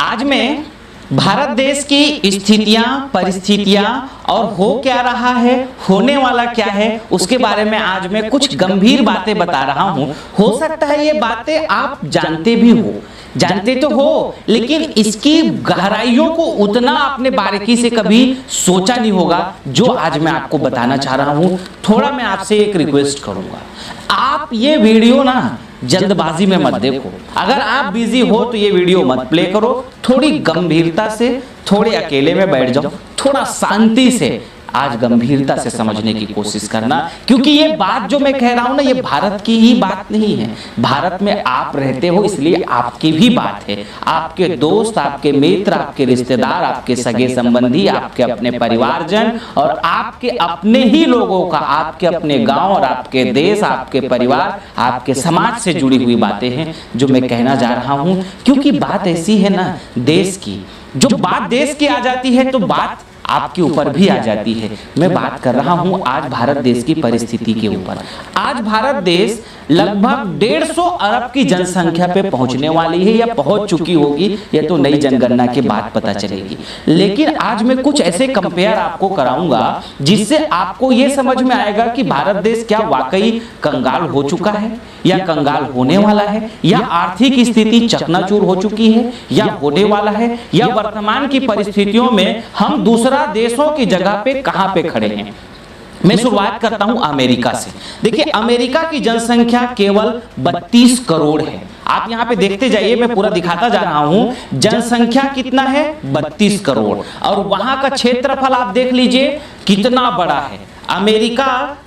आज मैं भारत देश की स्थितियां, परिस्थितियां और हो क्या रहा है, होने वाला क्या है, उसके बारे में आज मैं कुछ गंभीर बातें बता रहा हूं। हो सकता है ये बातें आप जानते भी हो, जानते तो हो, लेकिन इसकी गहराइयों को उतना आपने बारीकी से कभी सोचा नहीं होगा जो आज मैं आपको बताना चाह रहा हूं। थोड़ा मैं आपसे एक रिक्वेस्ट करूंगा, आप ये वीडियो ना जल्दबाजी में मत देखो। अगर आप बिजी हो तो ये वीडियो मत प्ले करो, थोड़ी गंभीरता से, थोड़े अकेले में बैठ जाओ, थोड़ा शांति से आज गंभीरता से समझने की कोशिश करना, क्योंकि ये बात जो मैं कह रहा हूं ना, ये भारत की ही बात नहीं है। भारत में आप रहते हो इसलिए आपकी भी बात है। आपके दोस्त, आपके मित्र, आपके रिश्तेदार, आपके सगे संबंधी, आपके अपने परिवारजन और आपके अपने ही लोगों का, आपके अपने गांव और आपके देश, आपके परिवार, आपके समाज से जुड़ी हुई बातें हैं जो मैं कहना जा रहा हूं। क्योंकि बात ऐसी है ना देश की, जो बात देश की आ जाती है तो बात आपके ऊपर भी आ जाती है। मैं बात कर रहा हूं आज भारत देश की परिस्थिति के ऊपर। आज भारत देश लगभग 150 अरब की जनसंख्या पे पहुंचने वाली है या पहुंच चुकी होगी, ये तो नई जनगणना के बाद पता चलेगी। लेकिन आज मैं कुछ ऐसे कंपेयर आपको कराऊंगा जिससे आपको ये समझ में आएगा कि भारत देश क्या वाकई कंगाल हो चुका है या कंगाल होने वाला है, या आर्थिक स्थिति चकनाचूर हो चुकी है या होने वाला है, या वर्तमान की परिस्थितियों में हम दूसरा देशों की जगह पे कहां पे खड़े हैं। मैं शुरुआत करता हूं अमेरिका से। देखिए, अमेरिका की जनसंख्या केवल 32 करोड़ है। आप यहां पे देखते जाइए, मैं पूरा दिखाता जा रहा हूं। जनसंख्या कितना है? 32 करोड़। और वहां का क्षेत्रफल आप देख लीजिए कितना बड़ा है। अमेरिका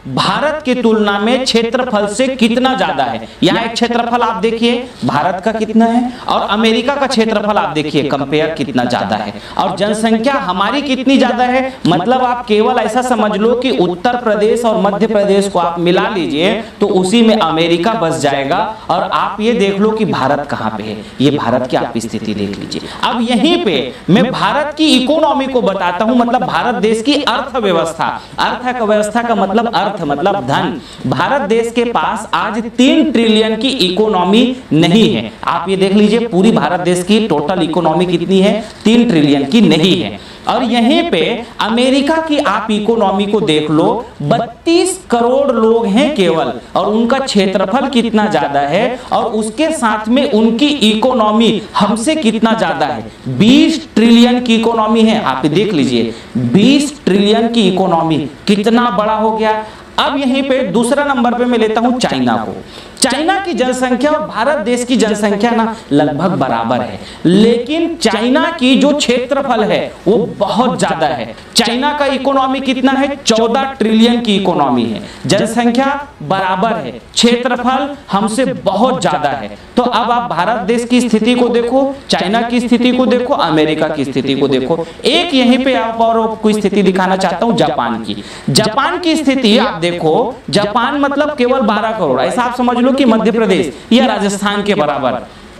भारत की तुलना में क्षेत्रफल से कितना ज्यादा है। यहाँ एक क्षेत्रफल आप देखिए भारत का कितना है और अमेरिका का क्षेत्रफल आप देखिए कंपेयर कितना ज्यादा है, और जनसंख्या हमारी कितनी ज्यादा है। मतलब आप केवल ऐसा समझ लो कि उत्तर प्रदेश और मध्य प्रदेश को आप मिला लीजिए तो उसी में अमेरिका बस जाएगा, और आप ये देख लो कि भारत कहां पे है। ये भारत की आप स्थिति देख लीजिए। अब यहीं पे मैं भारत की इकोनॉमी को बताता हूं, मतलब भारत देश की अर्थव्यवस्था का मतलब अर्थ मतलब धन। भारत देश के पास आज 3 ट्रिलियन की इकोनॉमी नहीं है। आप ये देख लीजिए पूरी भारत देश की टोटल इकोनॉमी कितनी है? 3 ट्रिलियन की नहीं है। और यहीं पे अमेरिका की आप इकोनॉमी को देख लो, 32 करोड़ लोग हैं केवल, और उनका क्षेत्रफल कितना ज्यादा है, और उसके साथ में उनकी इकोनॉमी हमसे कितना ज्यादा है। 20 ट्रिलियन की इकोनॉमी है। आप देख लीजिए 20 ट्रिलियन की इकोनॉमी, कितना बड़ा हो गया। अब यहीं पे दूसरा नंबर पे मैं लेता हूं चाइना को। चाइना की जनसंख्या और भारत देश की जनसंख्या ना लगभग बराबर है, लेकिन चाइना की जो क्षेत्रफल है वो बहुत ज्यादा है। चाइना का इकोनॉमी कितना है? 14 ट्रिलियन की इकोनॉमी है। जनसंख्या बराबर है, क्षेत्रफल हमसे बहुत ज्यादा है। तो अब आप भारत देश की स्थिति को देखो, चाइना की स्थिति को देखो, अमेरिका की स्थिति को देखो। एक यहीं पे आप और कोई स्थिति दिखाना चाहता हूं जापान की। जापान की स्थिति आप देखो, जापान मतलब केवल 12 करोड़, ऐसा आप समझ लो कि मध्य प्रदेश या राजस्थान के बराबर।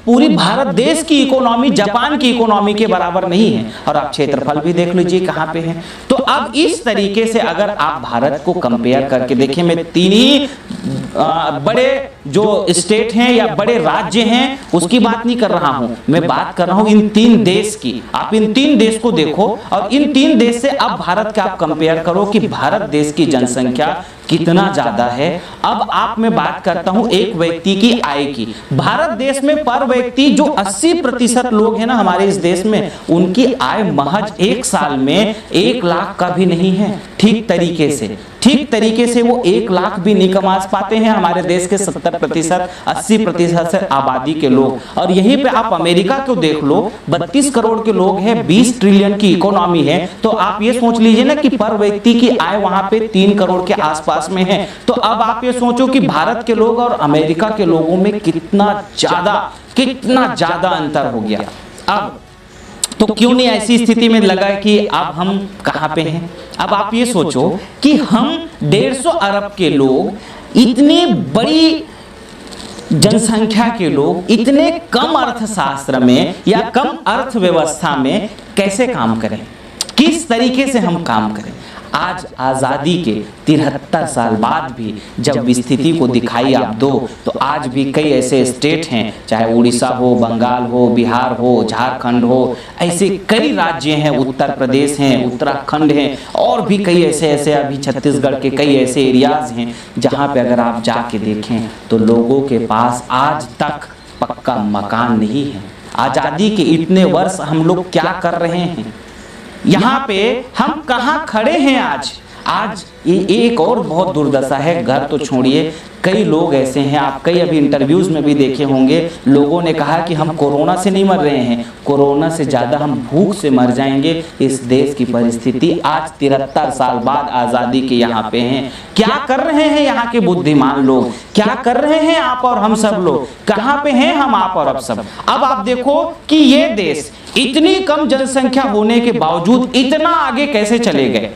पूरी भारत देश की इकोनॉमी जापान की इकोनॉमी के बराबर नहीं है, और आप क्षेत्रफल भी देख लीजिए कहां पे है। तो अब इस तरीके से अगर आप भारत को कंपेयर करके देखिए, मैं 3 ही बड़े जो स्टेट हैं या बड़े राज्य हैं उसकी बात नहीं कर रहा हूं, मैं बात कर रहा हूं इन 3 देश की। आप इन 3 देश को देखो और इन 3 देश से अब भारत का आप कंपेयर करो कि भारत देश की जनसंख्या कितना ज्यादा है। अब आप मैं बात करता हूं एक व्यक्ति की आय की। भारत देश में पर व्यक्ति जो 80% लोग हैं ना हमारे इस देश में, उनकी आय महज एक साल में 1 लाख का भी नहीं है। ठीक तरीके से वो 1 लाख भी नहीं कमा पाते हैं हमारे देश के 70%, 80% से आबादी के लोग। और यहीं पे आप अमेरिका को देख लो, 32 करोड़ के लोग हैं, 20 ट्रिलियन की इकोनॉमी है। तो आप ये सोच लीजिए ना कि पर व्यक्ति की आय वहां पे 3 करोड़ के आसपास में है। तो अब आप ये सोचो कि भारत के लोग और अमेरिका के लोगों में कितना ज्यादा अंतर हो गया। अब तो क्यों नहीं ऐसी स्थिति में लगा कि अब हम कहां पे हैं। अब आप ये सोचो कि हम 150 अरब के लोग, इतनी बड़ी जनसंख्या के लोग, इतने कम अर्थशास्त्र में या कम अर्थव्यवस्था में कैसे काम करें, किस तरीके से हम काम करें। आज आज़ादी के 73 साल बाद भी जब स्थिति को दिखाई आप दो तो आज भी कई ऐसे स्टेट हैं, चाहे उड़ीसा हो, बंगाल हो, बिहार हो, झारखंड हो, ऐसे कई राज्य हैं, उत्तर प्रदेश हैं, उत्तराखंड हैं, और भी कई ऐसे अभी छत्तीसगढ़ के कई ऐसे एरियाज हैं जहाँ पे अगर आप जाके देखें तो लोगों के पास आज तक पक्का मकान नहीं है। आज़ादी के इतने वर्ष हम लोग क्या कर रहे हैं, यहाँ पे हम कहाँ खड़े हैं आज ये एक और बहुत दुर्दशा है। घर तो छोड़िए, कई लोग ऐसे हैं, आप कई अभी इंटरव्यूज में भी देखे होंगे, लोगों ने कहा कि हम कोरोना से नहीं मर रहे हैं, कोरोना से ज़्यादा हम भूख से मर जाएंगे। इस देश की परिस्थिति आज 73 साल बाद आज़ादी के यहाँ पे हैं। क्या कर रहे हैं यहाँ के बुद्धिमान लोग, क्या कर रहे हैं आप और हम सब लोग, कहाँ पे हैं हम आप और अब सब। अब आप देखो कि ये देश इतनी कम जनसंख्या होने के बावजूद इतना आगे कैसे चले गए।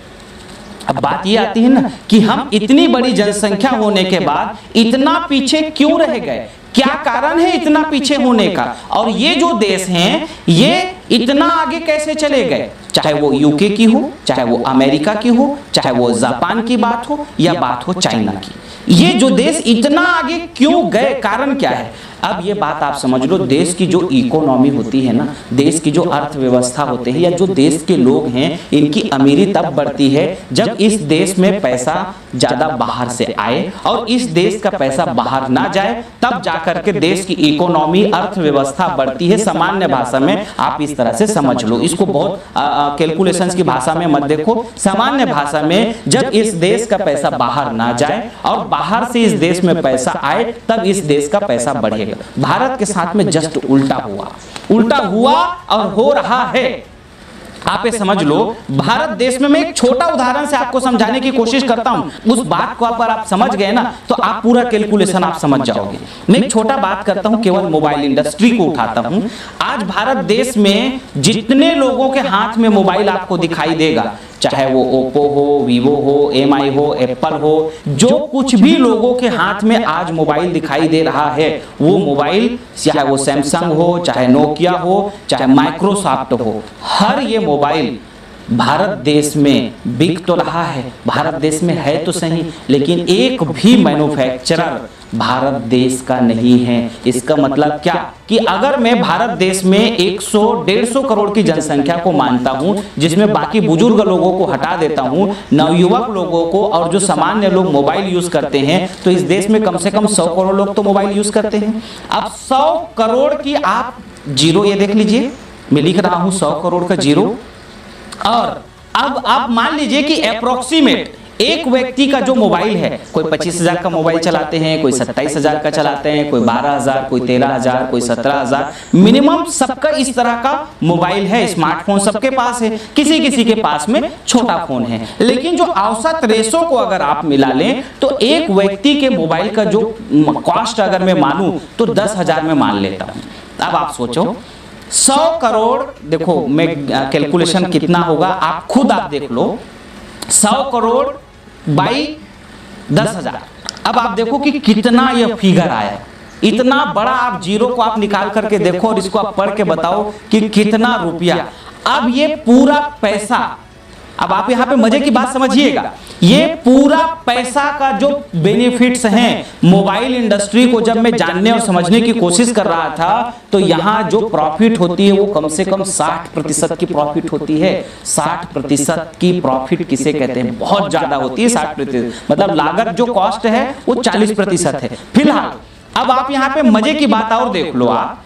अब बात ये आती है ना कि हम इतनी बड़ी जनसंख्या होने के बाद इतना पीछे क्यों रह गए, क्या कारण है इतना पीछे होने का, और ये जो देश हैं ये इतना आगे कैसे चले गए। चाहे वो यूके की हो, चाहे वो अमेरिका की हो, चाहे वो जापान की बात हो या बात हो चाइना की, ये जो देश इतना आगे क्यों गए, कारण क्या है। अब ये बात आप समझ लो, देश की जो इकोनॉमी होती है ना, देश की जो अर्थव्यवस्था होती है या जो देश के लोग हैं, इनकी अमीरी तब बढ़ती है जब इस देश में पैसा ज़्यादा बाहर से आए, और इस देश का पैसा बाहर ना जाए तब जाकर के देश की इकोनॉमी अर्थव्यवस्था बढ़ती है। सामान्य भाषा में आप इस तरह से समझ लो, इसको बहुत कैलकुलेशंस की भाषा में मत देखो, सामान्य भाषा में जब इस देश का पैसा बाहर ना जाए और बाहर से इस देश में पैसा आए तब इस देश का पैसा बढ़ेगा। भारत के साथ में जस्ट उल्टा हुआ और हो रहा है। आप ये समझ लो, भारत देश में मैं एक छोटा उदाहरण से आपको समझाने की कोशिश करता हूं, उस बात को अगर आप समझ गए ना तो आप पूरा कैलकुलेशन आप समझ जाओगे। मैं एक छोटा बात करता हूं, केवल मोबाइल इंडस्ट्री को उठाता हूं। आज भारत देश में जितने लोगों के हाथ में मोबाइल आपको दिखाई देगा, चाहे वो ओप्पो हो, वीवो हो, एमआई हो, एप्पल हो, जो कुछ भी लोगों के हाथ में आज मोबाइल दिखाई दे रहा है, वो मोबाइल चाहे वो सैमसंग हो, चाहे नोकिया हो, चाहे माइक्रोसॉफ्ट हो, हर ये मोबाइल भारत देश में बिक तो रहा है, भारत देश में है तो सही, लेकिन एक भी मैन्युफैक्चरर भारत देश का नहीं है। इसका मतलब क्या कि अगर मैं भारत देश में 100-150 करोड़ की जनसंख्या को मानता हूं, जिसमें बाकी बुजुर्ग लोगों को हटा देता हूं, नवयुवक लोगों को और जो सामान्य लोग मोबाइल यूज करते हैं, तो इस देश में कम से कम 100 करोड़ लोग तो मोबाइल यूज करते हैं। अब 100 करोड़ की आप जीरो ये देख लीजिए, मैं लिख रहा हूं 100 करोड़ का जीरो, और अब आप मान लीजिए कि अप्रोक्सीमेट एक व्यक्ति का जो मोबाइल है, कोई 25,000 का मोबाइल चलाते हैं, कोई 27,000 का चलाते हैं, कोई 12,000, कोई 13,000, कोई 17,000, मिनिमम सबका इस तरह का मोबाइल है। स्मार्टफोन सबके पास है, किसी किसी के पास में छोटा फोन है, लेकिन जो औसत रेशो को अगर आप मिला लें तो एक व्यक्ति के मोबाइल का जो कॉस्ट अगर मैं मानूं तो 10,000 में मान लेता हूं। अब आप सोचो 100 करोड़, देखो मैं कैलकुलेशन कितना होगा आप खुद आप देख लो, 100 करोड़ बाई 10,000। अब आप देखो कि कितना यह फिगर आया, इतना बड़ा। आप जीरो को आप निकाल करके देखो और इसको आप पढ़ के बताओ कि कितना रुपया। अब ये पूरा पैसा, अब आप यहाँ पे मजे की बात समझिएगा, ये पूरा पैसा का जो बेनिफिट्स हैं मोबाइल इंडस्ट्री को जब मैं जानने और समझने की कोशिश कर रहा था, तो यहाँ जो प्रॉफिट होती है वो कम से कम 60% की प्रॉफिट होती है। 60% की प्रॉफिट किसे कहते हैं, बहुत ज्यादा होती है 60%, मतलब लागत जो कॉस्ट है वो 40% है फिलहाल। अब आप यहाँ पे मजे की बात और देख लो, आप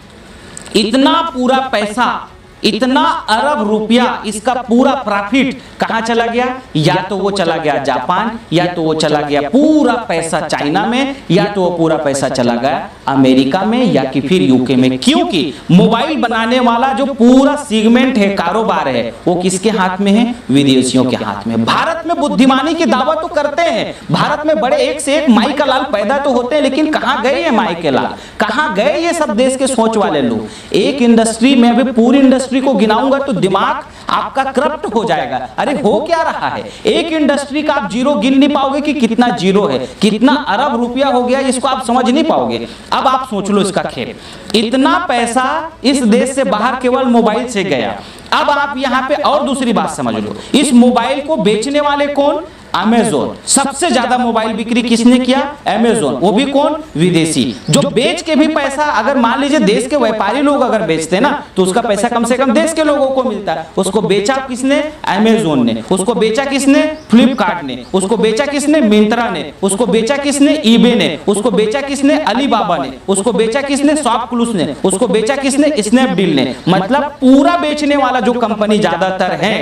इतना पूरा पैसा, इतना अरब रुपया, इसका पूरा प्रॉफिट कहां चला गया, या तो वो चला गया जापान, या तो वो चला गया पूरा पैसा चाइना में, या तो वो पूरा पैसा चला गया अमेरिका में, या कि फिर यूके में। क्योंकि मोबाइल बनाने वाला जो पूरा सेगमेंट है, कारोबार है, वो किसके हाथ में है, विदेशियों के हाथ में। भारत में बुद्धिमानी की दावा तो करते हैं, भारत में बड़े एक से एक माई का लाल पैदा तो होते हैं, लेकिन कहां गए ये माई के लाल, कहां गए ये सब देश के सोच वाले लोग। एक इंडस्ट्री में अभी पूरी इंडस्ट्री को गिनाऊंगा तो दिमाग आपका करप्ट हो जाएगा। अरे हो क्या रहा है, एक इंडस्ट्री का आप जीरो गिन नहीं पाओगे कि कितना जीरो है, कितना अरब रुपया हो गया, इसको आप समझ नहीं पाओगे। अब आप सोच लो इसका खेल, इतना पैसा इस देश से बाहर केवल मोबाइल से गया। अब आप यहाँ पे और दूसरी बात समझ लो, इस मोबाइल को बेचने वाले कौन? अमेज़न। सबसे ज्यादा मोबाइल बिक्री किसने किया? अमेज़न। वो भी कौन? विदेशी। जो बेच के भी पैसा, अगर मान लीजिए देश के व्यापारी लोग अगर बेचते ना तो उसका पैसा कम से कम देश के लोगों को मिलता है। उसको बेचा किसने? अमेज़न ने। उसको बेचा किसने? फ्लिपकार्ट ने। उसको बेचा किसने? मिंत्रा ने। उसको बेचा किसने? ईबे ने। उसको बेचा किसने? अलीबाबा ने। उसको बेचा किसने? शॉपक्लूज ने। उसको बेचा किसने? स्नैपडील ने। मतलब पूरा बेचने वाला जो कंपनी ज्यादातर है,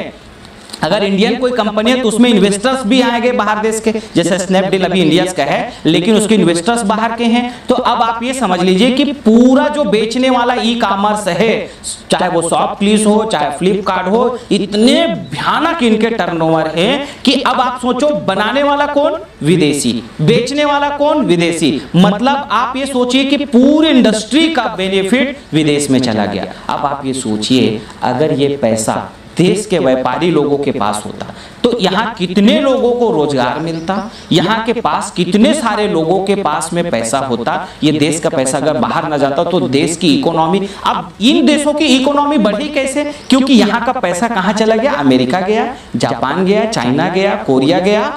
अगर इंडियन कोई कंपनी है तो उसमें इन्वेस्टर्स भी आएंगे बाहर देश के, जैसे स्नैपडील अभी इंडिया का है लेकिन उसके इन्वेस्टर्स बाहर के हैं। तो अब आप ये समझ लीजिए कि पूरा जो बेचने वाला ई कॉमर्स है, चाहे वो शॉपक्लूज हो चाहे फ्लिपकार्ट हो, इतने भयानक इनके टर्नओवर है कि अब आप सोचो, बनाने वाला कौन? विदेशी। बेचने वाला कौन? विदेशी। मतलब आप ये सोचिए कि पूरी इंडस्ट्री का बेनिफिट विदेश में चला गया। अब आप ये सोचिए, अगर ये पैसा देश के व्यापारी लोगों के पास होता तो यहाँ कितने लोगों को रोजगार मिलता, यहाँ के पास कितने सारे लोगों के पास में पैसा होता। ये देश का पैसा अगर बाहर न जाता तो देश की इकोनॉमी, अब इन देशों की इकोनॉमी बढ़ी कैसे? क्योंकि यहाँ का पैसा कहाँ चला गया? अमेरिका गया, जापान गया, चाइना गया, कोरिया गया,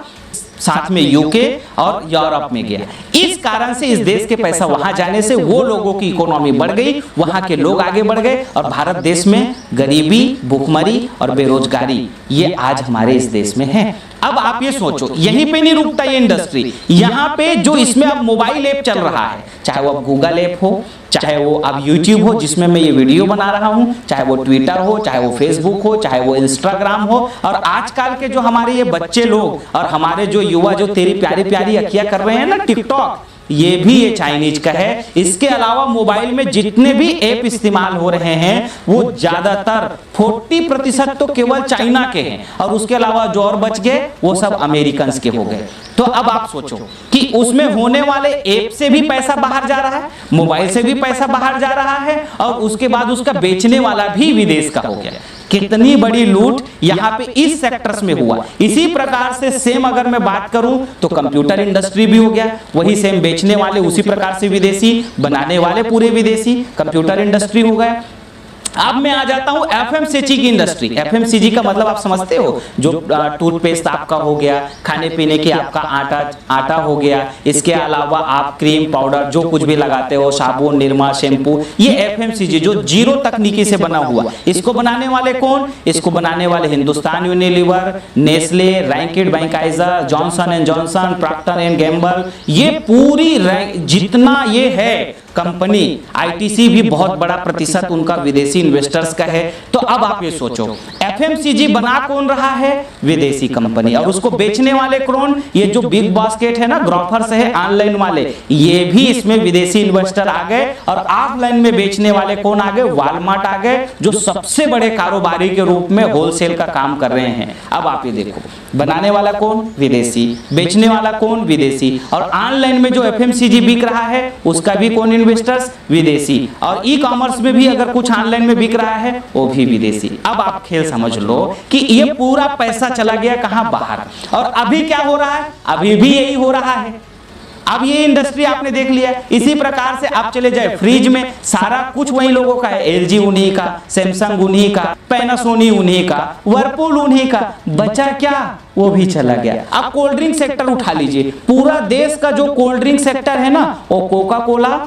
साथ में यूके और यूरोप में गया। इस कारण से इस देश के पैसा वहां जाने से वो लोगों की इकोनॉमी बढ़ गई, वहां के लोग आगे बढ़ गए और भारत देश में गरीबी, भुखमरी और बेरोजगारी ये आज हमारे इस देश में है। अब आप ये सोचो, यहीं पे नहीं रुकता ये इंडस्ट्री, यहाँ पे जो इसमें अब मोबाइल ऐप चल रहा है, चाहे वो अब गूगल ऐप हो, चाहे वो अब यूट्यूब हो जिसमें मैं ये वीडियो बना रहा हूँ, चाहे वो ट्विटर हो, चाहे वो फेसबुक हो, चाहे वो इंस्टाग्राम हो, और आजकल के जो हमारे ये बच्चे लोग और हमारे जो युवा जो तेरी प्यारी प्यारी अखियां कर रहे हैं ना टिकटॉक, ये भी ये चाइनीज का है। इसके अलावा मोबाइल में जितने भी ऐप इस्तेमाल हो रहे हैं वो ज्यादातर 40% तो केवल चाइना के हैं और उसके अलावा जो और बच गए वो सब अमेरिकन के हो गए। तो अब आप सोचो कि उसमें होने वाले ऐप से भी पैसा बाहर जा रहा है, मोबाइल से भी पैसा बाहर जा रहा है और उसके बाद उसका बेचने वाला भी विदेश का हो गया। कितनी बड़ी लूट यहाँ पे इस सेक्टर्स में हुआ। इसी प्रकार से सेम अगर मैं बात करूं तो कंप्यूटर इंडस्ट्री भी हो गया, वही सेम बेचने वाले उसी प्रकार से विदेशी, बनाने वाले पूरे विदेशी, कंप्यूटर इंडस्ट्री हो गया। अब मैं आ जाता हूं एफएमसीजी की इंडस्ट्री। एफएमसीजी का मतलब आप समझते हो, जो टूथपेस्ट आपका हो गया, खाने पीने की आपका आटा हो गया, इसके अलावा आप क्रीम पाउडर जो कुछ भी लगाते हो, साबुन, निरमा, शैम्पू, ये एफएमसीजी जो जीरो तकनीकी से बना हुआ। इसको बनाने वाले कौन? इसको बनाने वाले Hindustan Unilever, Nestle, Reckitt Benckiser, Johnson and Johnson, Procter and Gamble, ये पूरी जितना ये है कंपनी, आईटीसी भी बहुत बड़ा प्रतिशत उनका विदेशी इन्वेस्टर्स का है। तो अब आप ये सोचो, एफएमसीजी बना कौन रहा है? विदेशी कंपनी। और उसको बेचने वाले कौन? ये जो बिग बास्केट है ना, ग्रोफर्स है ऑनलाइन वाले, ये भी इसमें विदेशी इन्वेस्टर आ गए। और ऑफलाइन में बेचने वाले कौन आ गए? वॉलमार्ट आ गए, जो सबसे बड़े कारोबारी के रूप में होलसेल का काम कर रहे हैं। अब आप ये देखो, बनाने वाला कौन? विदेशी, बेचने वाला कौन? विदेशी, और ऑनलाइन में जो एफएमसीजी बिक रहा है उसका भी कौन? इन्वेस्टर्स विदेशी, और ई कॉमर्स में भी अगर कुछ ऑनलाइन में बिक रहा है वो भी विदेशी। अब आप खेल समझ लो कि ये पूरा पैसा चला गया कहां? बाहर। और अभी क्या हो रहा है? अभी भी यही हो रहा है। अब ये इंडस्ट्री आपने देख लिया। इसी प्रकार से आप चले जाए फ्रिज में, सारा कुछ वही लोगों का है। एलजी उन्हीं का, सैमसंग उन्हीं का, पैनासोनिक उन्हीं का, वर्लपूल उन्हीं का, बचा क्या? वो भी चला गया। अब कोल्ड ड्रिंक सेक्टर उठा लीजिए, पूरा देश का जो कोल्ड ड्रिंक सेक्टर है ना, वो कोका कोला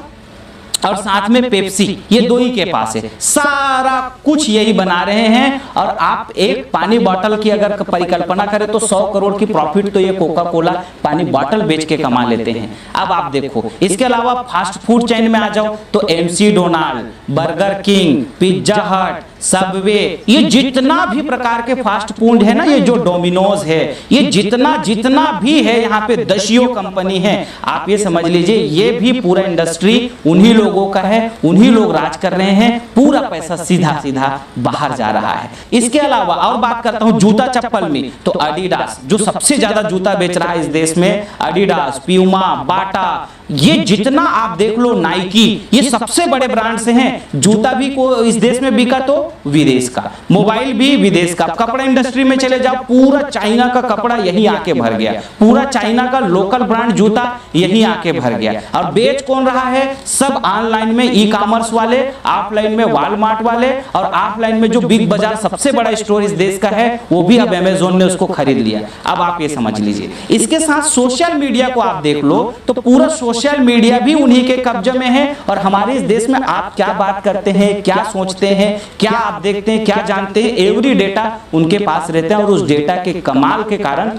और साथ में पेप्सी, ये दो ही के पास है। सारा कुछ यही बना रहे हैं। और आप एक पानी बोतल की अगर परिकल्पना करें तो 100 करोड़ की प्रॉफिट तो ये कोका कोला पानी बोतल बेच के कमा लेते हैं। अब आप देखो, इसके अलावा फास्ट फूड चेन में आ जाओ तो MC Donald, burger king, pizza हट, सबवे, ये जितना भी प्रकार के फास्ट फूड है ना, ये जो डोमिनोज है, ये जितना भी है यहाँ पे दसियों कंपनी है। आप ये समझ लीजिए ये भी पूरा इंडस्ट्री उन्हीं लोगों का है, उन्हीं लोग राज कर रहे हैं। पूरा पैसा सीधा सीधा बाहर जा रहा है। इसके अलावा और बात करता हूँ जूता चप्पल में, तो एडिडास जो सबसे ज्यादा जूता बेच रहा है इस देश में, एडिडास, प्यूमा, बाटा, ये जितना आप देख लो, नाइकी, ये सबसे बड़े ब्रांड से हैं। जूता भी को इस देश में बिका तो विदेश का, मोबाइल भी विदेश का, कपड़ा इंडस्ट्री में चले जाओ, पूरा चाइना का कपड़ा यहीं आके भर गया, पूरा चाइना का लोकल ब्रांड जूता यहीं आके भर गया। और बेच कौन रहा है? सब ऑनलाइन में ई कॉमर्स वाले, ऑफलाइन में वॉलमार्ट वाले, और ऑफलाइन में जो बिग बाजार सबसे बड़ा स्टोर इस देश का है वो भी अब अमेज़न ने उसको खरीद लिया। अब आप ये समझ लीजिए, इसके साथ सोशल मीडिया को आप देख लो तो पूरा सोशल मीडिया भी उन्हीं के कब्जे में है। और हमारे इस देश में आप क्या बात करते हैं, क्या सोचते हैं, क्या आप देखते हैं, क्या जानते हैं, एवरी डेटा उनके पास रहता है। और उस डेटा के कमाल के कारण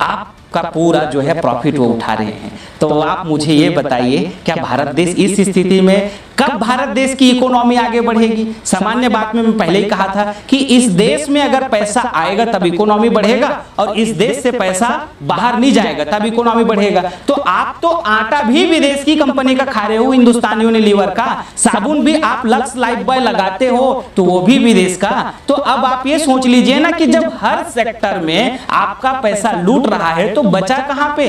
आपका पूरा जो है प्रॉफिट वो उठा रहे हैं। तो आप मुझे ये बताइए, क्या भारत देश इस स्थिति में, कब भारत देश की इकोनॉमी आगे बढ़ेगी? सामान्य बात में मैं पहले ही कहा था कि इस देश में अगर पैसा आएगा तब इकोनॉमी बढ़ेगा, और इस देश से पैसा बाहर नहीं जाएगा तब इकोनॉमी बढ़ेगा। तो आप तो आटा भी विदेश की कंपनी का खा रहे हो, हिंदुस्तान यूनिलीवर का। साबुन भी आप लक्स लाइफबॉय लगाते हो तो वो भी विदेश का। तो अब आप ये सोच लीजिए ना कि जब हर सेक्टर में आपका पैसा लूट रहा है तो बचा कहां पे?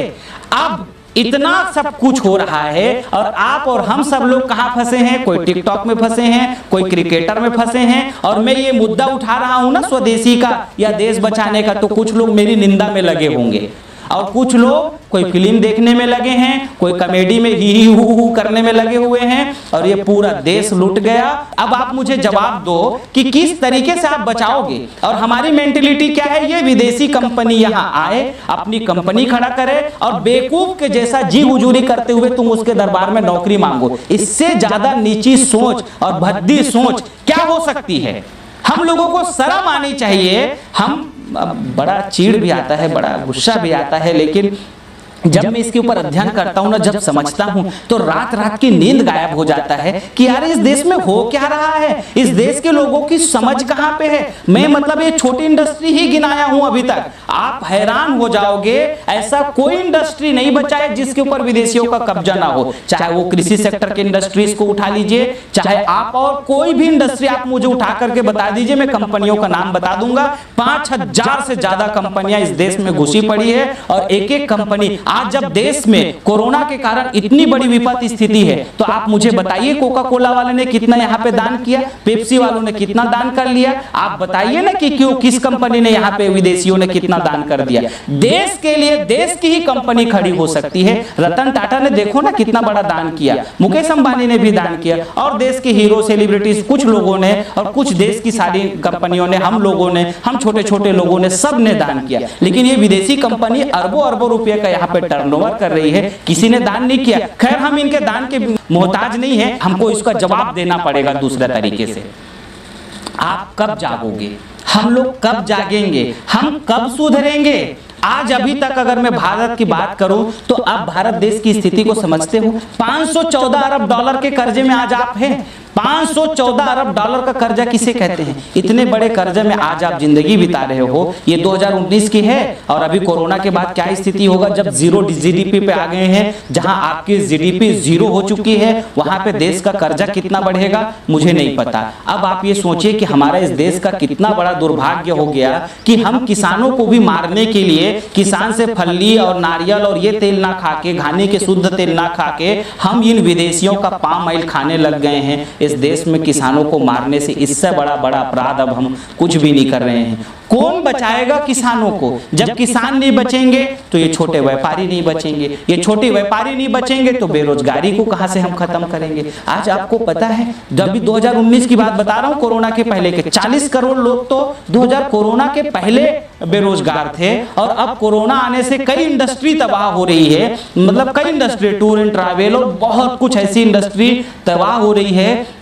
अब इतना सब कुछ हो रहा है और आप और हम सब लोग कहां फंसे हैं? कोई टिकटॉक में फंसे हैं, कोई क्रिकेटर में फंसे हैं। और मैं ये मुद्दा उठा रहा हूं ना स्वदेशी का या देश बचाने का, तो कुछ लोग मेरी निंदा में लगे होंगे, और कुछ लोग कोई फिल्म देखने में लगे हैं, कोई कॉमेडी में ही हू करने में लगे हुए हैं, और ये पूरा देश लूट गया। अब आप मुझे जवाब दो कि किस तरीके से आप बचाओगे। और हमारी मेंटेलिटी क्या है? ये विदेशी कंपनी यहाँ आए, अपनी कंपनी खड़ा करे और बेवकूफ के जैसा जी हुजूरी करते हुए तुम उसके दरबार में नौकरी मांगो। इससे ज्यादा नीची सोच और भद्दी सोच क्या हो सकती है? हम लोगों को शर्म आनी चाहिए। हम बड़ा चीड़ भी आता है, बड़ा गुस्सा भी आता है, लेकिन जब मैं इसके ऊपर अध्ययन करता हूं ना, जब समझता हूं, तो रात रात की नींद गायब हो जाता है कि यार इस देश में हो क्या रहा है, इस देश के लोगों की समझ कहां पे है। मैं मतलब ये छोटी इंडस्ट्री ही गिनाया हूं अभी तक, आप हैरान हो जाओगे। ऐसा कोई इंडस्ट्री नहीं बचा है जिसके ऊपर विदेशियों का कब्जा ना हो। चाहे वो कृषि सेक्टर के इंडस्ट्रीज को उठा लीजिए, चाहे आप और कोई भी इंडस्ट्री आप मुझे उठा करके बता दीजिए, मैं कंपनियों का नाम बता दूंगा। 5000 से ज्यादा कंपनियां इस देश में घुसी पड़ी है, और एक एक कंपनी आज जब देश में कोरोना के कारण इतनी बड़ी विपत्ति स्थिति है, तो आप मुझे बताइए कोका कोला वाले ने कितना यहाँ पे दान किया, पेप्सी वालों ने कितना दान कर लिया। आप बताइए ना कि क्यों, किस कंपनी ने यहाँ पे विदेशियों ने कितना दान कर दिया। देश के लिए देश की ही कंपनी खड़ी हो सकती है। रतन टाटा ने देखो ना कितना बड़ा दान किया, मुकेश अंबानी ने भी दान किया, और देश के हीरो सेलिब्रिटीज कुछ लोगों ने, और कुछ देश की सारी कंपनियों ने, हम लोगों ने, हम छोटे छोटे लोगों ने, सब ने दान किया। लेकिन ये विदेशी कंपनी अरबों अरबों रुपए का यहाँ पे टर्नओवर कर रही है, किसी ने दान नहीं किया। खैर हम इनके दान के मोहताज नहीं है, हमको इसका जवाब देना पड़ेगा दूसरे तरीके से। आप कब जागोगे? हम लोग कब जागेंगे? हम कब सुधरेंगे? आज अभी तक अगर मैं भारत की बात करूं तो आप भारत देश की स्थिति को समझते हो। 514 अरब डॉलर के कर्जे में आज आप हैं। 514 अरब डॉलर का कर्जा किसे कहते हैं? इतने बड़े कर्जे में आज आप जिंदगी बिता रहे हो। ये 2019 की है, और अभी कोरोना के बाद क्या स्थिति होगा जब जीरो जीडीपी पे आ गए हैं, जहां आपकी जीडीपी जीरो हो चुकी है, वहां पे देश का कर्जा कितना बढ़ेगा मुझे नहीं पता। अब आप ये सोचिए कि हमारा इस देश का कितना बड़ा दुर्भाग्य हो गया कि हम किसानों को भी मारने के लिए किसान से फल्ली और नारियल और ये तेल ना खा के, घानी के शुद्ध तेल ना खा के, हम इन विदेशियों का पाम ऑयल खाने लग गए हैं। इस देश में किसानों को मारने से इससे बड़ा अपराध अब हम कुछ भी नहीं कर रहे हैं। कौन बचाएगा किसानों को? जब किसान नहीं बचेंगे तो ये छोटे व्यापारी नहीं बचेंगे, ये छोटे व्यापारी नहीं बचेंगे तो बेरोजगारी को कहां से हम खत्म करेंगे? आज आपको पता है, जब भी 2019 की बात बता रहा हूं, कोरोना के पहले के 40 करोड़ लोग तो 2000 कोरोना के पहले बेरोजगार थे, और अब कोरोना आने से कई इंडस्ट्री तबाह हो रही है। मतलब कई इंडस्ट्री, टूर एंड ट्रैवल और बहुत कुछ ऐसी इंडस्ट्री तबाह हो रही है,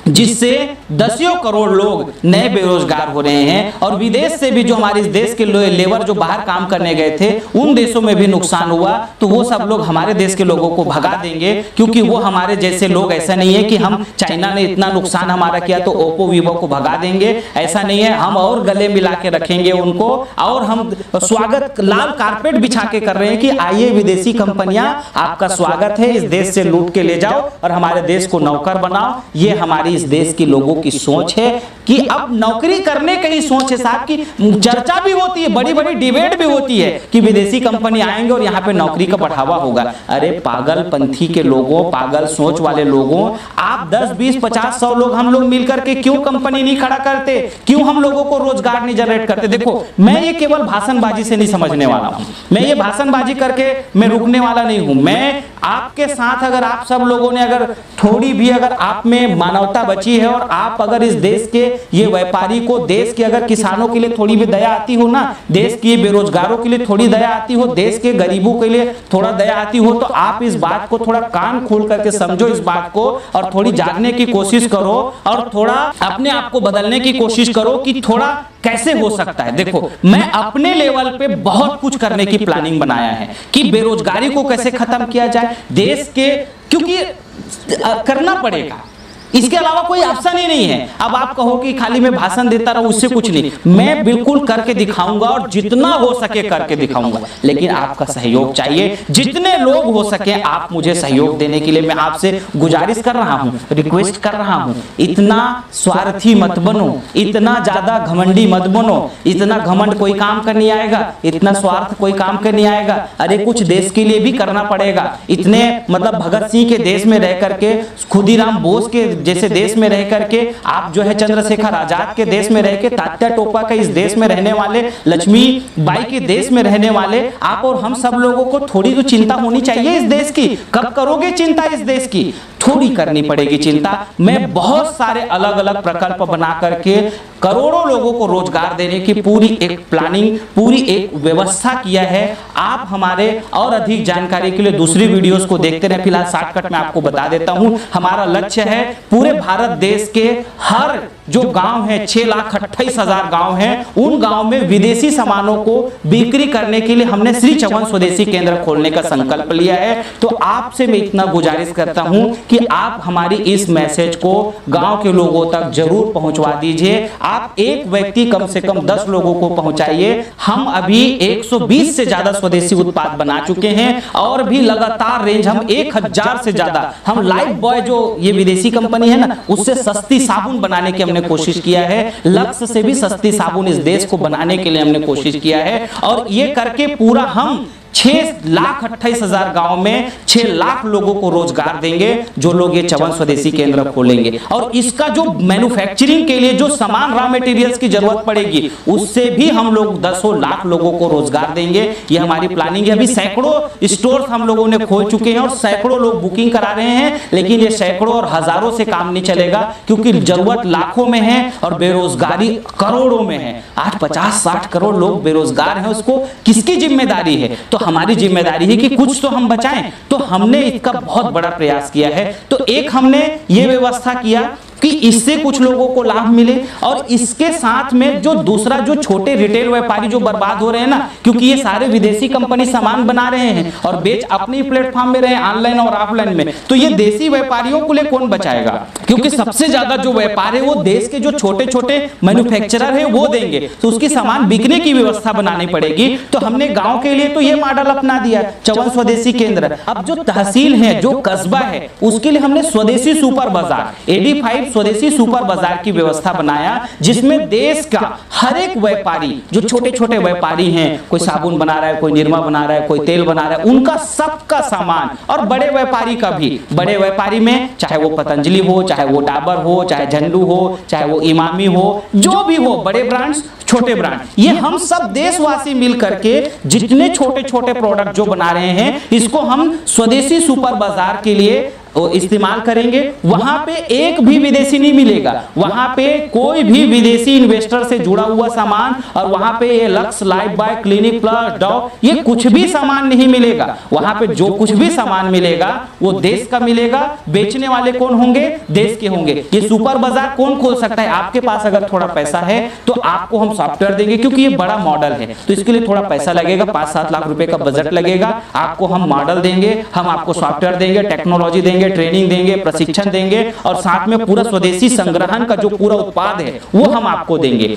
जिससे दसियों करोड़ लोग नए बेरोजगार हो रहे हैं। और विदेश से भी जो हमारे इस देश के लेबर जो बाहर काम करने गए थे, उन देशों में भी नुकसान हुआ, तो वो सब लोग हमारे देश के लोगों को भगा देंगे, क्योंकि वो हमारे जैसे लोग, ऐसा नहीं है कि हम चाइना ने इतना नुकसान हमारा किया तो ओप्पो वीवो को भगा देंगे, ऐसा नहीं है। हम और गले मिला के रखेंगे उनको, और हम स्वागत लाल कारपेट बिछा के कर रहे हैं कि आइए विदेशी कंपनियां, आपका स्वागत है, इस देश से लूट के ले जाओ और हमारे देश को नौकर बनाओ। ये हमारी इस देश के लोगों की सोच है कि अब नौकरी करने की ही सोच है साहब की। चर्चा भी होती है, बड़ी बड़ी डिबेट भी होती है कि विदेशी कंपनी आएंगे और यहाँ पे नौकरी का बढ़ावा होगा। अरे पागलपंथी के लोगों, पागल सोच वाले लोगों, आप 10, 20, 50, 100 लोग हम लोग मिलकर के क्यों कंपनी नहीं खड़ा करते, क्यों हम लोगों को रोजगार नहीं जनरेट करते? देखो, मैं ये केवल भाषणबाजी से नहीं समझने वाला हूं, मैं ये भाषणबाजी करके मैं रुकने वाला नहीं हूं। मैं आपके साथ, अगर आप सब लोगों ने अगर थोड़ी भी अगर आप में मानवता बची है और आप अगर इस देश के ये व्यापारी को, देश के अगर किसानों के लिए थोड़ी भी दया आती हो ना, देश के बेरोजगारों के लिए थोड़ी दया आती हो, देश के गरीबों के लिए थोड़ा दया आती हो, तो आप इस बात को थोड़ा कान खोल करके समझो इस बात को, और थोड़ी जानने की कोशिश करो और थोड़ा अपने आप को बदलने की कोशिश करो कि थोड़ा कैसे हो सकता है। देखो, मैं अपने लेवल पे बहुत कुछ करने की प्लानिंग बनाया है कि बेरोजगारी को कैसे खत्म किया जाए देश के, क्योंकि करना पड़ेगा, इसके अलावा कोई ऑप्शन ही नहीं है। अब आप कहो कि खाली मैं भाषण देता रहूं, उससे कुछ नहीं, मैं बिल्कुल करके दिखाऊंगा और जितना हो सके करके दिखाऊंगा, लेकिन आपका सहयोग चाहिए। जितने लोग हो सके आप मुझे सहयोग देने के लिए मैं आपसे गुजारिश कर रहा हूं, रिक्वेस्ट कर रहा हूं। इतना स्वार्थी मत बनो, इतना ज्यादा घमंडी मत बनो। इतना घमंड कोई काम कर नहीं आएगा, इतना स्वार्थ कोई काम कर नहीं आएगा। अरे कुछ देश के लिए भी करना पड़ेगा। इतने मतलब भगत सिंह के देश में रह करके, खुदीराम बोस के जैसे देश में रह करके, आप जो है चंद्रशेखर आजाद के देश में रह के, तात्या टोपा के इस देश में रहने वाले, लक्ष्मी बाई के देश में रहने वाले आप और हम सब लोगों को थोड़ी तो चिंता होनी चाहिए इस देश की। कब करोगे चिंता इस देश की? थोड़ी करनी पड़ेगी चिंता। मैं बहुत सारे अलग अलग प्रकल्प बना करके करोड़ों लोगों को रोजगार देने की पूरी एक प्लानिंग, पूरी एक व्यवस्था किया है। आप हमारे और अधिक जानकारी के लिए दूसरी वीडियोस को देखते रहे। फिलहाल शॉर्टकट में आपको बता देता हूं, हमारा लक्ष्य है पूरे भारत देश के हर जो गांव है, 6,28,000 गांव हैं, उन गांव में विदेशी सामानों को बिक्री करने के लिए हमने श्री चौवन स्वदेशी केंद्र खोलने का संकल्प लिया है। तो आपसे मैं इतना गुजारिश करता हूं कि आप हमारी इस मैसेज को गांव के लोगों तक जरूर पहुंचवा दीजिए। आप एक व्यक्ति कम से कम 10 लोगों को पहुंचाइए। हम अभी 120 से ज्यादा स्वदेशी उत्पाद बना चुके हैं और भी लगातार रेंज हम 1000 से ज्यादा, हम लाइफ बॉय जो ये विदेशी कंपनी है ना, उससे सस्ती साबुन बनाने की हमने कोशिश किया है। लक्स से भी सस्ती साबुन इस देश को बनाने के लिए हमने कोशिश किया है और ये करके पूरा हम 6,28,000 गांव में 6 लाख लोगों को रोजगार देंगे, जो लोग ये चौवन स्वदेशी केंद्र खोलेंगे। और इसका जो मैन्युफैक्चरिंग के लिए जो सामान, रॉ मटेरियल्स की जरूरत पड़ेगी, उससे भी हम लोग 10 लाख लोगों को रोजगार देंगे। ये हमारी प्लानिंग है। अभी सैकड़ों स्टोर्स हम लोगों ने खोल चुके हैं और सैकड़ों लोग बुकिंग करा रहे हैं, लेकिन ये सैकड़ों और हजारों से काम नहीं चलेगा, क्योंकि जरूरत लाखों में है और बेरोजगारी करोड़ों में है। आज 50-60 करोड़ लोग बेरोजगार हैं, उसको किसकी जिम्मेदारी है? तो हमारी जिम्मेदारी है कि कुछ तो हम बचाएं। तो हमने इसका बहुत बड़ा प्रयास किया है। तो एक हमने ये व्यवस्था किया कि इससे कुछ लोगों को लाभ मिले, और इसके साथ में जो दूसरा, जो छोटे रिटेल व्यापारी जो बर्बाद हो रहे हैं ना, क्योंकि ये सारे विदेशी कंपनी सामान बना रहे हैं और बेच अपने प्लेटफॉर्म में रहे, ऑनलाइन और ऑफलाइन में, तो ये देसी व्यापारियों को लिए कौन बचाएगा? क्योंकि सबसे ज्यादा जो व्यापार है वो देश के जो छोटे छोटे मैन्युफैक्चरर है वो देंगे, तो उसकी सामान बिकने की व्यवस्था बनानी पड़ेगी। तो हमने गाँव के लिए तो ये मॉडल अपना दिया, चौवन स्वदेशी केंद्र। अब जो तहसील है, जो कस्बा है, उसके लिए हमने स्वदेशी सुपर बाजार, AD5 स्वदेशी सुपर बाजार की व्यवस्था बनाया, जिसमें देश का हर एक व्यापारी, जो छोटे छोटे व्यापारी हैं, कोई साबुन बना रहा है, कोई निरमा बना रहा है, कोई तेल बना रहा है, उनका सबका सामान, और बड़े व्यापारी का भी, बड़े व्यापारी में चाहे वो पतंजलि हो, चाहे वो डाबर हो, चाहे झंडू हो, चाहे वो इमामी हो, जो भी हो, बड़े ब्रांड्स, छोटे ब्रांड, ये हम सब देशवासी मिल करके जितने छोटे छोटे प्रोडक्ट जो बना रहे हैं, इसको हम स्वदेशी सुपर बाजार के लिए इस्तेमाल करेंगे। वहां पे एक भी विदेशी नहीं मिलेगा, वहां पे कोई भी विदेशी इन्वेस्टर से जुड़ा हुआ सामान, और वहां पे ये lux, life boy, clinic plus, dog, ये कुछ भी सामान नहीं मिलेगा। वहां पे जो कुछ भी सामान मिलेगा वो देश का मिलेगा। बेचने वाले कौन होंगे? देश के होंगे। ये सुपर बाजार कौन खोल सकता है? आपके पास अगर थोड़ा पैसा है तो आपको हम सॉफ्टवेयर देंगे, क्योंकि ये बड़ा मॉडल है, तो इसके लिए थोड़ा पैसा लगेगा, 5-7 लाख रुपए का बजट लगेगा। आपको हम मॉडल देंगे, हम आपको सॉफ्टवेयर देंगे, टेक्नोलॉजी देंगे, ट्रेनिंग देंगे, प्रशिक्षण देंगे, और साथ में पूरा स्वदेशी संग्रहण का जो पूरा उत्पाद है वो हम आपको देंगे।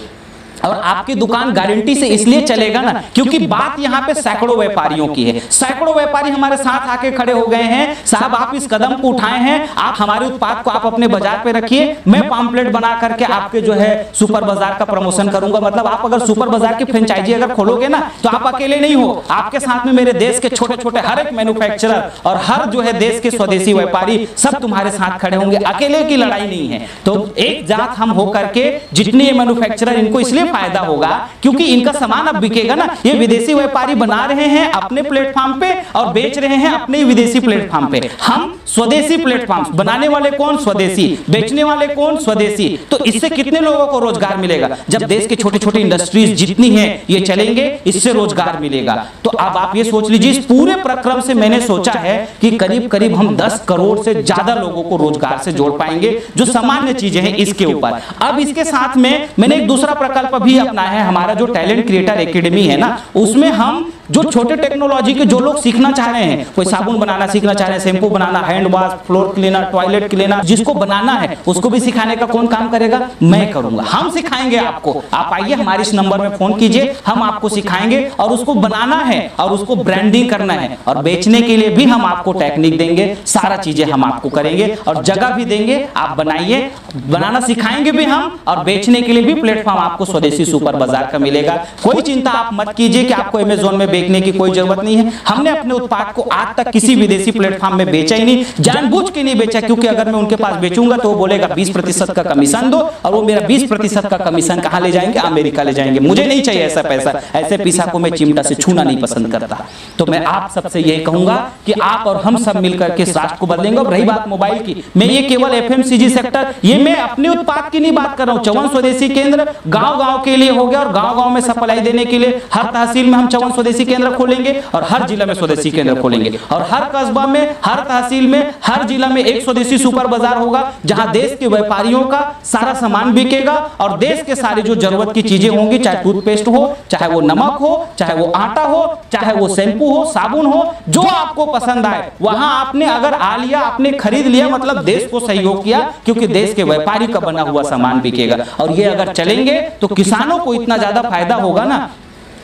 और आपकी दुकान गारंटी से इसलिए चलेगा ना क्योंकि बात यहाँ पे सैकड़ों व्यापारियों की है। सैकड़ों व्यापारी हमारे साथ आके खड़े हो गए हैं, साहब आप इस कदम को उठाए हैं, आप हमारे उत्पाद को आप अपने बाजार पे रखिए, मैं पॉम्पलेट बना करके आपके जो है सुपर बाजार का प्रमोशन करूंगा। मतलब आप अगर सुपर बाजार की फ्रेंचाइजी अगर खोलोगे ना तो आप अकेले नहीं हो, आपके साथ में मेरे देश के छोटे छोटे हर एक मैन्युफैक्चरर और हर जो है देश के स्वदेशी व्यापारी सब तुम्हारे साथ खड़े होंगे। अकेले की लड़ाई नहीं है। तो एक जात हम हो करके जितने मैन्युफैक्चरर, इनको इसलिए फायदा होगा क्योंकि इनका सामान अब बिकेगा ना। ये विदेशी व्यापारी बना रहे हैं अपने प्लेटफॉर्म पे और बेच रहे हैं अपने विदेशी प्लेटफॉर्म पे। हम स्वदेशी प्लेटफॉर्म, बनाने वाले कौन? स्वदेशी। बेचने वाले कौन? स्वदेशी। तो इससे कितने लोगों को रोजगार मिलेगा? जब देश के छोटे छोटे इंडस्ट्रीज जितनी है ये चलेंगे, इससे रोजगार मिलेगा। तो अब आप ये सोच लीजिए, इस पूरे प्रक्रम से मैंने सोचा है कि करीब करीब हम 10 करोड़ से ज्यादा लोगों को रोजगार से जोड़ पाएंगे, जो सामान्य चीजें हैं इसके ऊपर। अब इसके साथ में मैंने एक दूसरा प्रकल्प भी अपना है, हमारा जो टैलेंट क्रिएटर एकेडमी है ना, उसमें हम जो छोटे टेक्नोलॉजी के जो लोग सीखना चाह रहे हैं, कोई साबुन बनाना सीखना चाह रहे हैं, शैम्पू बनाना, hand wash, floor cleaner, toilet cleaner, जिसको बनाना है उसको भी सिखाने का कौन काम करेगा? मैं करूंगा। हम सिखाएंगे आपको। आप आइए, हमारे इस नंबर में फोन कीजिए, हम आपको सिखाएंगे। और उसको बनाना है और उसको ब्रांडिंग करना है और बेचने के लिए भी हम आपको टेक्निक देंगे, सारा चीजें हम आपको करेंगे और जगह भी देंगे। आप बनाइए, बनाना सिखाएंगे भी हम और बेचने के लिए भी प्लेटफॉर्म आपको स्वदेशी सुपर बाजार का मिलेगा। कोई चिंता आप मत कीजिए कि आपको अमेज़न में बेचने की कोई जरूरत नहीं है। हमने अपने उत्पाद को आज तक किसी विदेशी प्लेटफॉर्म में बेचा ही नहीं, जानबूझ के नहीं बेचा, क्योंकि अगर मैं उनके पास बेचूंगा तो वो बोलेगा 20% का कमीशन दो, और वो मेरा 20% का कमीशन कहां ले जाएंगे? अमेरिका ले जाएंगे। मुझे नहीं चाहिए ऐसा पैसा। ऐसे पैसा को मैं चिमटा से छूना नहीं पसंद करता। तो मैं आप सबसे यही कहूंगा कि आप और हम सब मिलकर के राष्ट्र को बदलेंगे। और रही बात मोबाइल की, मैं ये केवल एफएमसीजी सेक्टर, ये मैं अपने उत्पाद की नहीं बात कर रहा हूं। 54 स्वदेशी केंद्र गांव-गांव के लिए हो गया और गांव-गांव में सप्लाई देने के लिए हर तहसील में हम 54 स्वदेशी केंद्र खोलेंगे और हर जिला में स्वदेशी केंद्र खोलेंगे और हर कस्बा में, हर तहसील में, हर जिला में एक स्वदेशी सुपर बाजार होगा, जहां देश के व्यापारियों का सारा सामान बिकेगा और देश के सारी जो जरूरत की चीजें होंगी, चाहे टूथपेस्ट हो, चाहे वो नमक हो, चाहे वो आटा हो, चाहे वो शैम्पू हो, साबुन हो, जो आपको पसंद आए वहां आपने अगर आ लिया, आपने खरीद लिया, मतलब देश को सहयोग किया, क्योंकि देश के व्यापारी का बना हुआ सामान बिकेगा। और ये अगर चलेंगे तो किसानों को इतना ज्यादा फायदा होगा ना।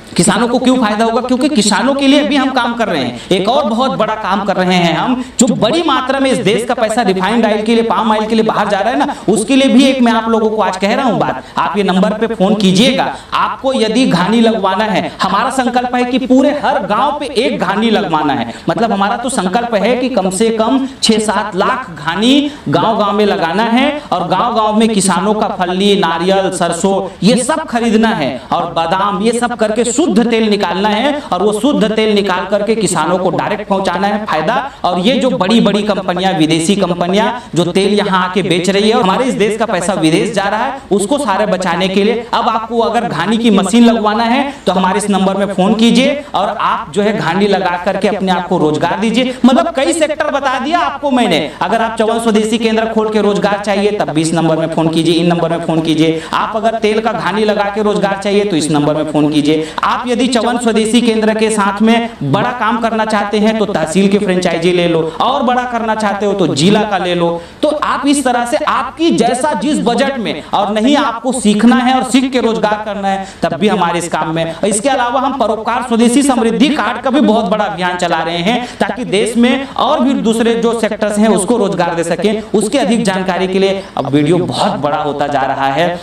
किसानों को क्यों फायदा होगा? क्योंकि किसानों के लिए भी हम काम कर रहे हैं। एक और बहुत बड़ा काम कर रहे हैं हम, जो बड़ी मात्रा में इस देश का पैसा रिफाइंड ऑयल के लिए, पाम ऑयल के लिए बाहर जा रहा है ना, उसके लिए भी एक मैं आप लोगों को आज कह रहा हूं बात। आप ये नंबर पे फोन कीजिएगा। आपको यदि घानी लगवाना है, हमारा संकल्प है कि पूरे हर गांव पे एक घानी लगवाना है। मतलब हमारा तो संकल्प है कि कम से कम 6-7 लाख घानी गांव-गांव में लगाना है और गांव-गांव में किसानों का फल्ली, नारियल, सरसों ये सब खरीदना है और बादाम, ये सब करके शुद्ध तेल निकालना है और वो शुद्ध तेल निकाल करके किसानों को डायरेक्ट पहुंचाना है फायदा। और ये जो बड़ी बड़ी कंपनियां, विदेशी कंपनियां जो तेल यहां आके बेच रही है, हमारे इस देश का पैसा विदेश जा रहा है, उसको सारे बचाने के लिए अब आपको अगर घानी की मशीन लगवाना है तो हमारे इस नंबर में फोन कीजिए और आप जो है घानी लगा करके अपने आप को रोजगार दीजिए। मतलब कई सेक्टर बता दिया आपको मैंने। अगर आप 54 स्वदेशी केंद्र खोल के रोजगार चाहिए तब भी इस नंबर में फोन कीजिए, इन नंबर में फोन कीजिए। आप अगर तेल का घानी लगा के रोजगार चाहिए तो इस नंबर में फोन कीजिए। आप यदि 54 स्वदेशी केंद्र के साथ में बड़ा काम करना चाहते हैं तो तहसील की फ्रेंचाइजी ले लो, और बड़ा करना चाहते हो तो जिला का ले लो। तो आप इस तरह से आपकी जैसा जिस बजट में, और नहीं आपको सीखना है और सीख के रोजगार करना है तब भी हमारे इस काम में। इसके अलावा हम परोपकार स्वदेशी समृद्धि कार्ड का भी बहुत बड़ा अभियान चला रहे हैं ताकि देश में और भी दूसरे जो सेक्टर्स हैं उसको रोजगार दे सके। उसके अधिक जानकारी के लिए, अब वीडियो बहुत बड़ा होता जा रहा है,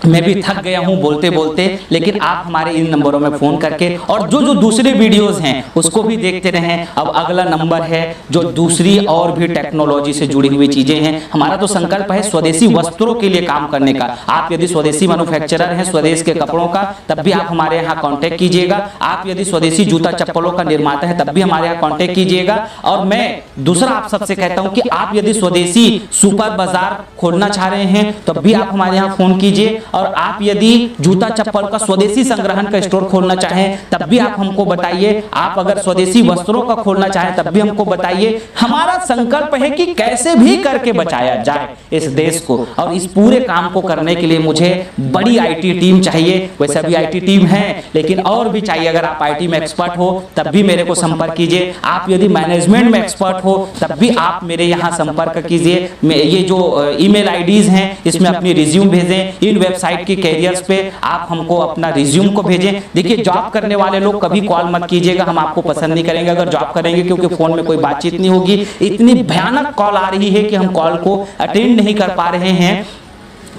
मैं भी थक गया हूं बोलते बोलते, लेकिन आप हमारे इन नंबरों में फोन करके और जो दूसरे वीडियोस हैं उसको भी देखते रहें। अब अगला नंबर है जो दूसरी और भी टेक्नोलॉजी से जुड़ी हुई चीजें हैं। हमारा तो संकल्प है स्वदेशी वस्त्रों के लिए काम करने का। आप यदि स्वदेशी मैन्युफैक्चरर हैं स्वदेश के कपड़ों का, तब भी आप हमारे यहाँ कॉन्टेक्ट कीजिएगा। आप यदि स्वदेशी जूता चप्पलों का निर्माता है तब भी हमारे यहाँ कॉन्टेक्ट कीजिएगा। और मैं दूसरा आप सबसे कहता हूँ कि आप यदि स्वदेशी सुपर बाजार खोलना चाह रहे हैं तब भी आप हमारे यहाँ फोन कीजिए। और आप यदि जूता चप्पल का स्वदेशी संग्रहण का स्टोर खोलना चाहें तब भी आप हमको बताइए। आप अगर स्वदेशी वस्त्रों का खोलना चाहें तब भी हमको बताइए। हमारा संकल्प है कि कैसे भी करके बचाया जाए इस देश को, और इस पूरे काम को करने के लिए मुझे बड़ी आईटी टीम चाहिए। वैसे अभी आईटी टीम है लेकिन और भी चाहिए। अगर आप आईटी में एक्सपर्ट हो तब भी मेरे को संपर्क कीजिए। आप यदि मैनेजमेंट में एक्सपर्ट हो तब भी आप मेरे यहाँ संपर्क कीजिए। ये जो ईमेल आईडीज हैं इसमें अपनी रिज्यूम भेजें। इन वेबसाइट वेबसाइट की कैरियर्स पे आप हमको अपना रिज्यूम को भेजें। देखिए जॉब करने वाले लोग कभी कॉल मत कीजिएगा, हम आपको पसंद नहीं करेंगे अगर जॉब करेंगे, क्योंकि फोन में कोई बातचीत नहीं होगी। इतनी भयानक कॉल आ रही है कि हम कॉल को अटेंड नहीं कर पा रहे हैं।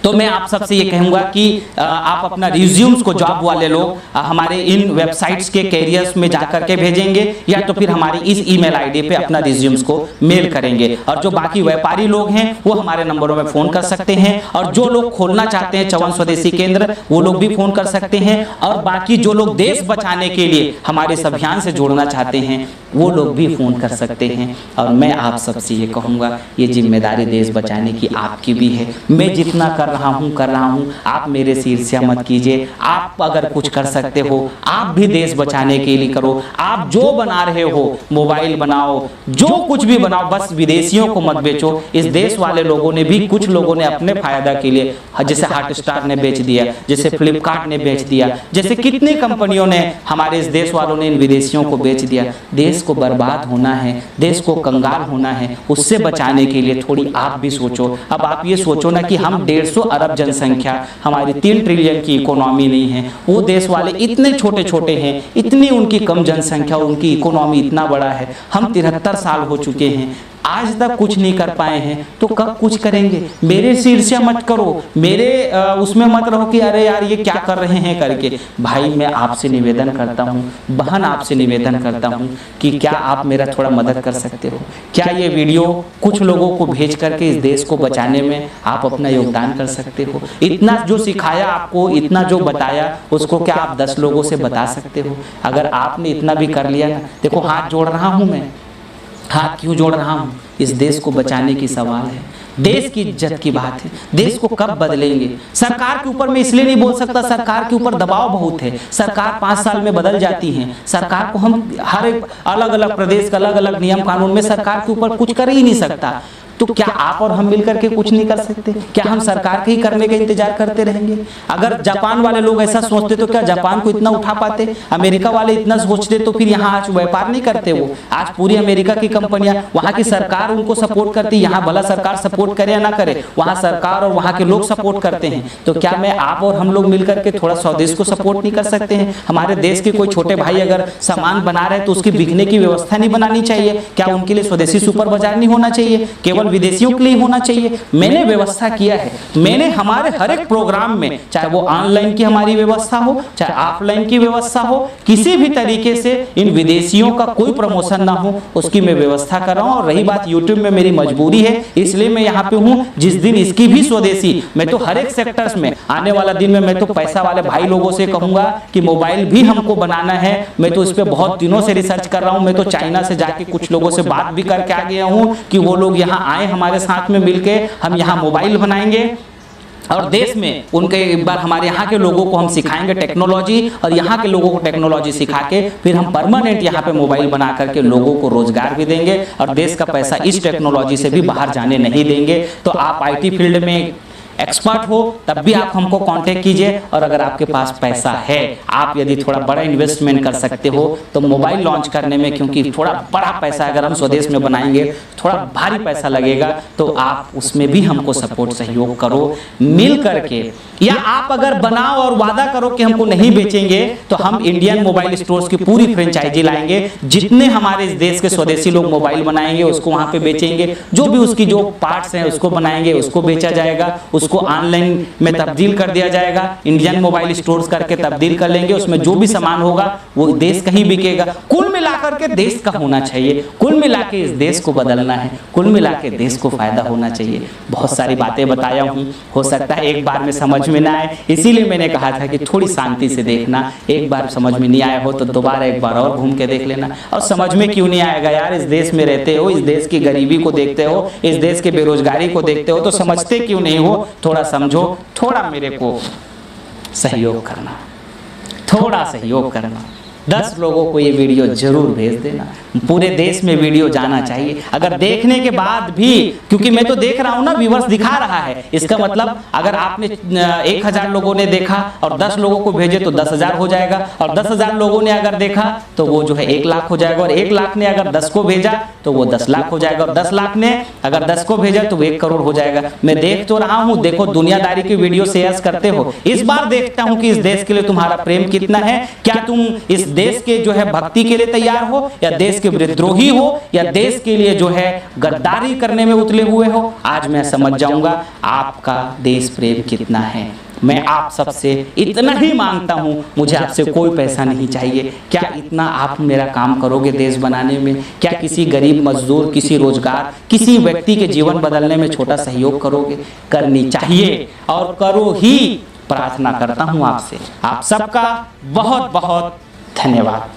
तो मैं आप सबसे ये कहूँगा कि आप अपना रिज्यूम्स को जॉब वाले लोग हमारे इन वेबसाइट्स के कैरियर्स में जाकर के भेजेंगे, या तो फिर हमारी इस ईमेल आईडी पे अपना रिज्यूम्स को मेल करेंगे। और जो बाकी व्यापारी लोग हैं वो हमारे नंबरों में फ़ोन कर सकते हैं, और जो लोग खोलना चाहते हैं चवन स्वदेशी केंद्र वो लोग भी फ़ोन कर सकते हैं, और बाकी जो लोग देश बचाने के लिए हमारे इस अभियान से जुड़ना चाहते हैं वो लोग भी फ़ोन कर सकते हैं। और मैं आप सबसे ये कहूँगा, ये जिम्मेदारी देश बचाने की आपकी भी है। मैं जितना कर रहा हूँ, आप मेरे से ईर्ष्या मत कीजिए। आप अगर कुछ कर सकते हो आप भी देश बचाने के लिए करो। आप जो बना रहे हो, मोबाइल बनाओ, जो कुछ भी बनाओ, बस विदेशियों को मत बेचो। इस देश वाले लोगों ने भी, कुछ लोगों ने अपने फायदा के लिए, जैसे हॉटस्टार ने बेच दिया, जैसे फ्लिपकार्ट ने बेच दिया, जैसे कितनी कंपनियों ने, हमारे इस देश वालों ने इन विदेशियों को बेच दिया। देश को बर्बाद होना है, देश को कंगाल होना है, उससे बचाने के लिए थोड़ी आप भी सोचो। अब आप ये सोचो ना कि हम 150 अरब जनसंख्या, हमारी 3 ट्रिलियन की इकोनॉमी नहीं है, वो देश वाले इतने छोटे छोटे हैं, इतनी उनकी कम जनसंख्या, उनकी इकोनॉमी इतना बड़ा है। हम 73 साल हो चुके हैं, आज तक कुछ नहीं कर पाए हैं, तो कब कुछ करेंगे। मेरे से ईर्ष्या मत करो, मेरे उसमें मत रहो कि अरे यार ये क्या कर रहे हैं करके। भाई मैं आपसे निवेदन करता हूँ, बहन आपसे निवेदन करता हूँ कि क्या आप मेरा थोड़ा मदद कर सकते हो। क्या ये वीडियो कुछ लोगों को भेज करके इस देश को बचाने में आप अपना योगदान कर सकते हो। इतना जो सिखाया आपको, इतना जो बताया, उसको क्या आप 10 लोगों से बता सकते हो। अगर आपने इतना भी कर लिया ना, देखो हाथ जोड़ रहा हूँ मैं, हाथ क्यों जोड़ रहा हूँ, इस देश को बचाने की सवाल है, देश की इज्जत की बात है। देश को कब बदलेंगे, सरकार के ऊपर मैं इसलिए नहीं बोल सकता, सरकार के ऊपर दबाव बहुत है, सरकार 5 साल में बदल जाती है। सरकार को हम हर एक अलग अलग प्रदेश का अलग अलग नियम कानून में सरकार के ऊपर कुछ कर ही नहीं सकता। तो क्या आप और हम मिलकर के कुछ नहीं कर सकते? क्या हम सरकार के ही करने का इंतजार करते रहेंगे? अगर जापान वाले लोग ऐसा सोचते तो क्या जापान को इतना उठा पाते? अमेरिका वाले इतना सोचते तो फिर यहाँ आज व्यापार नहीं करते। वो आज पूरी अमेरिका की कंपनियां, वहाँ की सरकार उनको सपोर्ट करती। यहाँ भला सरकार सपोर्ट करे या ना करे, वहाँ सरकार और वहाँ के लोग सपोर्ट करते हैं। तो क्या मैं आप और हम लोग मिलकर के थोड़ा स्वदेश को सपोर्ट नहीं कर सकते हैं? हमारे देश के कोई छोटे भाई अगर सामान बना रहे तो उसकी बिकने की व्यवस्था नहीं बनानी चाहिए? क्या उनके लिए स्वदेशी सुपर बाजार नहीं होना चाहिए? केवल विदेशियों के लिए होना चाहिए? मैंने व्यवस्था किया है, मैंने हमारे हर एक प्रोग्राम में, चाहे वो ऑनलाइन की हमारी व्यवस्था हो, चाहे ऑफलाइन की व्यवस्था हो, किसी भी तरीके से इन विदेशियों का कोई प्रमोशन ना हो, उसकी मैं व्यवस्था कर रहा हूं। और रही बात यूट्यूब में, मेरी मजबूरी है इसलिए मैं यहाँ पे हूँ। जिस दिन इसकी भी स्वदेशी, मैं तो हर एक सेक्टर्स में आने वाला दिन में मैं तो पैसा वाले भाई लोगों से कहूंगा कि मोबाइल भी हमको बनाना है। मैं तो इस पे बहुत दिनों से रिसर्च कर रहा हूँ। मैं तो चाइना से जाके कुछ लोगों से बात भी करके आ गया हूँ कि वो लोग यहाँ आए, हमारे साथ में मिलके हम यहाँ मोबाइल बनाएंगे और देश में उनके एक बार हमारे यहाँ के लोगों को हम सिखाएंगे टेक्नोलॉजी, और यहाँ के लोगों को टेक्नोलॉजी सिखा के फिर हम परमानेंट यहाँ पे मोबाइल बना करके लोगों को रोजगार भी देंगे और देश का पैसा इस टेक्नोलॉजी से भी बाहर जाने नहीं देंगे। तो आप IT फील्ड में एक्सपर्ट हो तब भी आप हमको कांटेक्ट कीजिए। और अगर आपके पास पैसा है, आप यदि थोड़ा बड़ा इन्वेस्टमेंट कर सकते हो तो मोबाइल लॉन्च करने में, क्योंकि थोड़ा बड़ा पैसा अगर हम स्वदेश में बनाएंगे, थोड़ा भारी पैसा लगेगा, तो आप उसमें भी हमको सपोर्ट सहयोग करो मिल करके। या आप अगर बनाओ और वादा करो कि हमको नहीं बेचेंगे, तो हम इंडियन मोबाइल स्टोर्स की पूरी फ्रेंचाइजी लाएंगे। जितने हमारे इस देश के स्वदेशी लोग मोबाइल बनाएंगे उसको वहाँ पे बेचेंगे, जो भी उसकी जो पार्ट्स हैं उसको बनाएंगे, उसको बेचा जाएगा, उसको ऑनलाइन में तब्दील कर दिया जाएगा। इंडियन मोबाइल स्टोर्स करके तब्दील कर लेंगे, उसमें जो भी सामान होगा वो देश का ही बिकेगा। कुल मिलाकर के देश का होना चाहिए, कुल मिला के इस देश को बदलना है, कुल मिला के देश को फायदा होना चाहिए। बहुत सारी बातें बताया हूँ, हो सकता है एक बार में समझ में ना आए, इसीलिए मैंने कहा था कि थोड़ी शांति से देखना। एक बार समझ में नहीं आया हो तो दोबारा एक बार और घूम के देख लेना। और समझ में क्यों नहीं आएगा यार, इस देश में रहते हो, इस देश की गरीबी को देखते हो, इस देश के बेरोजगारी को देखते हो, तो समझते क्यों नहीं हो? थोड़ा समझो, थोड़ा मेरे को सहयोग करना, थोड़ा सहयोग करना। 10 लोगों को ये वीडियो जरूर भेज देना। पूरे देश में वीडियो जाना चाहिए। अगर देखने के बाद भी, क्योंकि मैं तो देख रहा हूँ ना, व्यूअर्स दिखा रहा है, इसका मतलब अगर आपने 1000 लोगों ने देखा और 10 लोगों को भेजे तो 10,000 हो जाएगा, और 10,000 लोगों ने अगर देखा तो वो जो है 1 लाख हो जाएगा, और 1 लाख ने अगर 10 को भेजा तो वो 10 लाख हो जाएगा, और 10 लाख ने अगर 10 को भेजा तो 1 करोड़ हो जाएगा। मैं देख तो रहा हूँ, देखो दुनियादारी की वीडियो शेयर करते हो। इस बार देखता हूँ कि इस देश के लिए तुम्हारा प्रेम कितना है। क्या तुम इस देश के जो है भक्ति के लिए तैयार हो, या देश के विद्रोही हो, या देश के लिए जो है गद्दारी करने में उतले हुए हो? आज मैं समझ जाऊंगा आपका देश प्रेम कितना है। मैं आप सबसे इतना ही मांगता हूं, मुझे आपसे कोई पैसा नहीं चाहिए। क्या इतना आप मेरा काम करोगे देश बनाने में? क्या किसी गरीब मजदूर, किसी रोजगार, किसी व्यक्ति के जीवन बदलने में छोटा सहयोग करोगे? करनी चाहिए और करो ही। प्रार्थना करता हूं आपसे। आप सबका बहुत बहुत धन्यवाद।